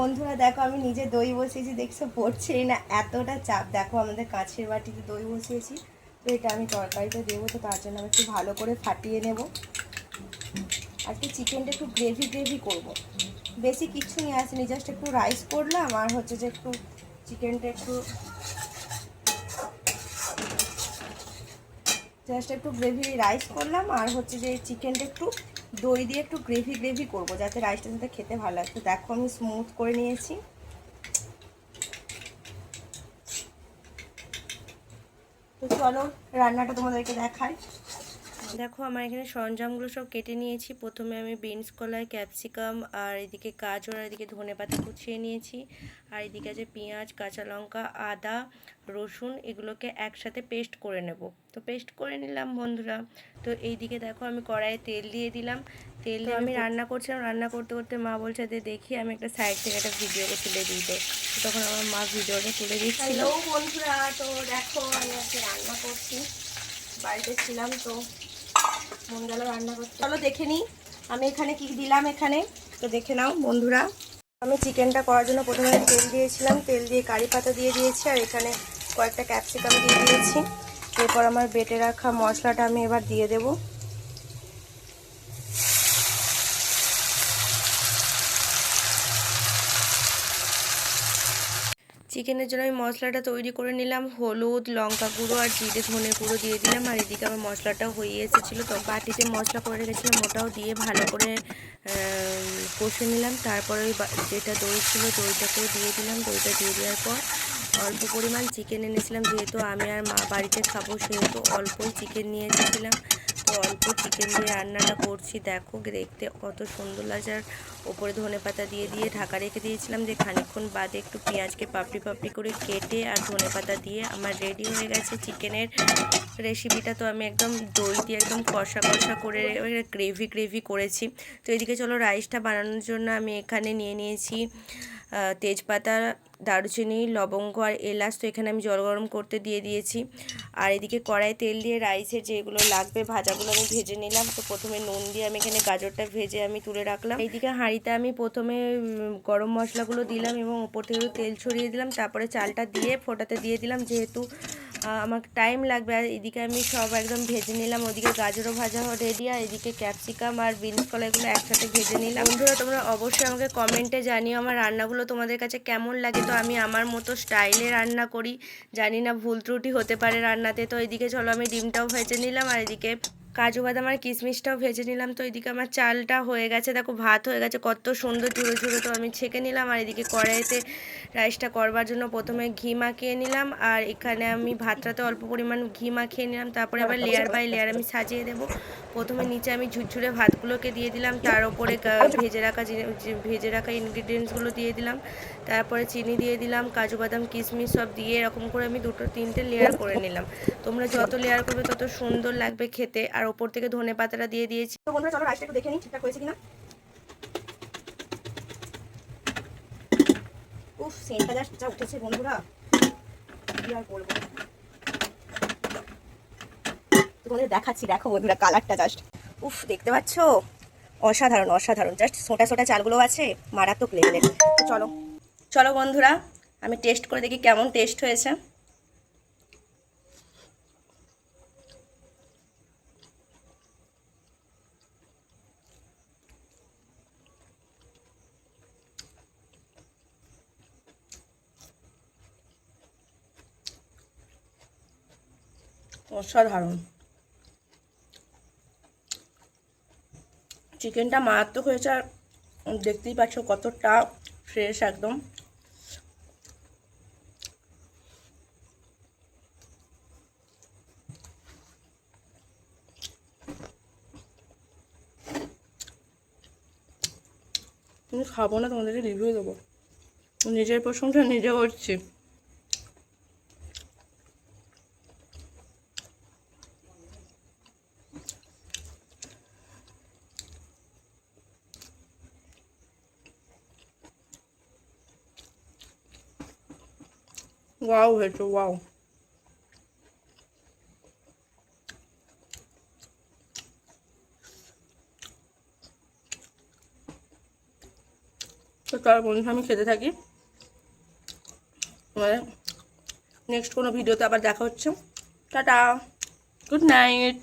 বন্ধুরা দেখো আমি নিজে দই বসিয়েছি, দেখছো পড়ছেই না, এতটা চাপ। দেখো আমাদের কাঁচের বাটিতে দই বসিয়েছি, তো এটা আমি তরকারিতে দেবো, তো তার জন্য আমি একটু ভালো করে ফাটিয়ে নেব। আজকে চিকেনটা একটু গ্রেভি গ্রেভি করবো, বেশি কিচ্ছু নিয়ে আসিনি, জাস্ট একটু রাইস করলাম আর হচ্ছে যে একটু চিকেনটা একটু জাস্ট একটু গ্রেভি রাইস করলাম আর হচ্ছে যে চিকেনটা একটু দই দিয়ে একটু গ্রেভি গ্রেভি করবো, যাতে রাইসটা যাতে খেতে ভালো লাগে। তো দেখো আমি স্মুথ করে নিয়েছি। তো চলো রান্নাটা তোমাদেরকে দেখাই। দেখো আমার এখানে সরঞ্জামগুলো সব কেটে নিয়েছি। প্রথমে আমি বিনস কলাই, ক্যাপসিকাম আর এদিকে গাজর আর এদিকে ধনেপাতা কুচিয়ে নিয়েছি। আর এদিকে আছে পেঁয়াজ, কাঁচা লঙ্কা, আদা, রসুন, এগুলোকে একসাথে পেস্ট করে নেব। তো পেস্ট করে নিলাম বন্ধুরা। তো এইদিকে দেখো আমি কড়াইয়ে তেল দিয়ে দিলাম। তেল দিয়ে আমি রান্না করছিলাম, রান্না করতে করতে মা বলছে যে দেখি আমি একটা সাইড থেকে একটা ভিডিওকে তুলে দিই। তো তখন আমার মা ভিডিওটা তুলে দিচ্ছিল। বন্ধুরা তো দেখো আমি আজকে রান্না করছি, বাড়িতে ছিলাম তো মন গেল রান্না করতে। চলো দেখে নিই আমি এখানে কি দিলাম এখানে, তো দেখে নাও বন্ধুরা। আমি চিকেনটা করার জন্য প্রথমে তেল দিয়েছিলাম, তেল দিয়ে কারি পাতা দিয়ে দিয়েছি আর এখানে কয়েকটা ক্যাপসিকাম দিয়ে দিয়েছি। এরপর আমার বেটে রাখা মশলাটা আমি এবার দিয়ে দেবো। চিকেনের জন্য আমি মশলাটা তৈরি করে নিলাম, হলুদ, লঙ্কা গুঁড়ো আর জিরে ধনে গুঁড়ো দিয়ে দিলাম। আর এদিকে আমার মশলাটাও হয়ে এসেছিলো, তো বাটিতে মশলা করে রেখেছিলাম ওটাও দিয়ে ভালো করে কষে নিলাম। তারপরে ওই যেটা দই ছিল দইটাকেও দিয়ে দিলাম। দইটা দিয়ে দেওয়ার পর অল্প পরিমাণ চিকেন এনেছিলাম, যেহেতু আমি আর মা বাড়িতে খাবো সেহেতু অল্পই চিকেন নিয়ে এসেছিলাম। তো অল্প চিকেন দিয়ে রান্নাটা করছি, দেখো দেখতে কত সুন্দর লাগছে। আর ওপরে ধনেপাতা দিয়ে দিয়ে ঢাকা রেখে দিয়েছিলাম, যে খানিকক্ষণ বাদে একটু পেঁয়াজকে পাপড়ি পাপড়ি করে কেটে আর ধনেপাতা দিয়ে আমার রেডি হয়ে গেছে চিকেনের রেসিপিটা। তো আমি একদম দই দিয়ে একদম কষা কষা করে গ্রেভি গ্রেভি করেছি। তো এদিকে চলো রাইসটা বানানোর জন্য আমি এখানে নিয়ে নিয়েছি তেজপাতা, দারুচিনি, লবঙ্গ আর এলাচ। তো এখানে আমি জল গরম করতে দিয়ে দিয়েছি। আর এদিকে কড়াই তেল দিয়ে রাইসের যেগুলো লাগবে ভাজাগুলো আমি ভেজে নিলাম। তো প্রথমে নুন দিয়ে আমি এখানে গাজরটা ভেজে আমি তুলে রাখলাম। এইদিকে হাঁড়িতে আমি প্রথমে গরম মশলাগুলো দিলাম এবং ওপর থেকে তেল ছড়িয়ে দিলাম। তারপরে চালটা দিয়ে ফোটাতে দিয়ে দিলাম, যেহেতু আমার টাইম লাগবে। আর এদিকে আমি সব একদম ভেজে নিলাম, ওদিকে গাজরও ভাজা রেডি আর এদিকে ক্যাপসিকাম আর বিনস কলাইগুলো একসাথে ভেজে নিলাম। বন্ধুরা তোমরা অবশ্যই আমাকে কমেন্টে জানিও আমার রান্নাগুলো তোমাদের কাছে কেমন লাগে। তো আমি আমার মতো স্টাইলে রান্না করি, জানি না ভুল ত্রুটি হতে পারে রান্নাতে। তো এদিকে চলো আমি ডিমটাও ভেজে নিলাম আর এদিকে কাজু বাদাম আর কিশমিশটাও ভেজে নিলাম। তো এদিকে আমার চালটা হয়ে গেছে, দেখো ভাত হয়ে গেছে কত সুন্দর ঝুড়ো ঝুড়ো। তো আমি ছেঁকে নিলাম আর এদিকে কড়াইতে রাইসটা করবার জন্য প্রথমে ঘি মাখিয়ে নিলাম আর এখানে আমি ভাতটাতে অল্প পরিমাণ ঘি মাখিয়ে নিলাম। তারপরে আবার লেয়ার বাই লেয়ার আমি সাজিয়ে দেব। প্রথমে নিচে আমি ঝুরঝুরে ভাতগুলোকে দিয়ে দিলাম, তার উপরে ভেজে রাখা ইনগ্রিডিয়েন্টসগুলো দিয়ে দিলাম। তারপরে চিনি দিয়ে দিলাম, কাজু বাদাম কিশমিশ সব দিয়ে এরকম করে আমি দুটো তিনটে লেয়ার করে নিলাম। তোমরা যত লেয়ার করবে তত সুন্দর লাগবে খেতে। আর ওপর থেকে ধনে পাতাটা দিয়ে দিয়েছি। তো বন্ধুরা চলো রাইসটা একটু দেখে নিই ঠিকঠাক হয়েছে কিনা। উফ সেন্টটা জাস্ট যা উঠেছে বন্ধুরা, কি আর বলবো। তোমাদের দেখাচ্ছি, দেখো বন্ধুরা কালারটা জাস্ট উফ, দেখতে পাচ্ছ অসাধারণ অসাধারণ। জাস্ট ছোটা ছোটা চালগুলো আছে মারাত্মক লেভেলের। তো চলো চলো বন্ধুরা আমি টেস্ট করে দেখি কেমন টেস্ট হয়েছে। অসাধারণ, চিকেনটা মারাত্মক হয়েছে। আর দেখতেই পাচ্ছ কতটা ফ্রেশ একদম। আমি খাবো না, তোমাদেরকে রিভিউ দেবো, নিজের প্রশংসা নিজে করছি। ওয়াও হয়েছে, ওয়াও। তো চল বন্ধু আমি খেতে থাকি, তোমাদের নেক্সট কোনো ভিডিওতে আবার দেখা হচ্ছে। Tata, good night.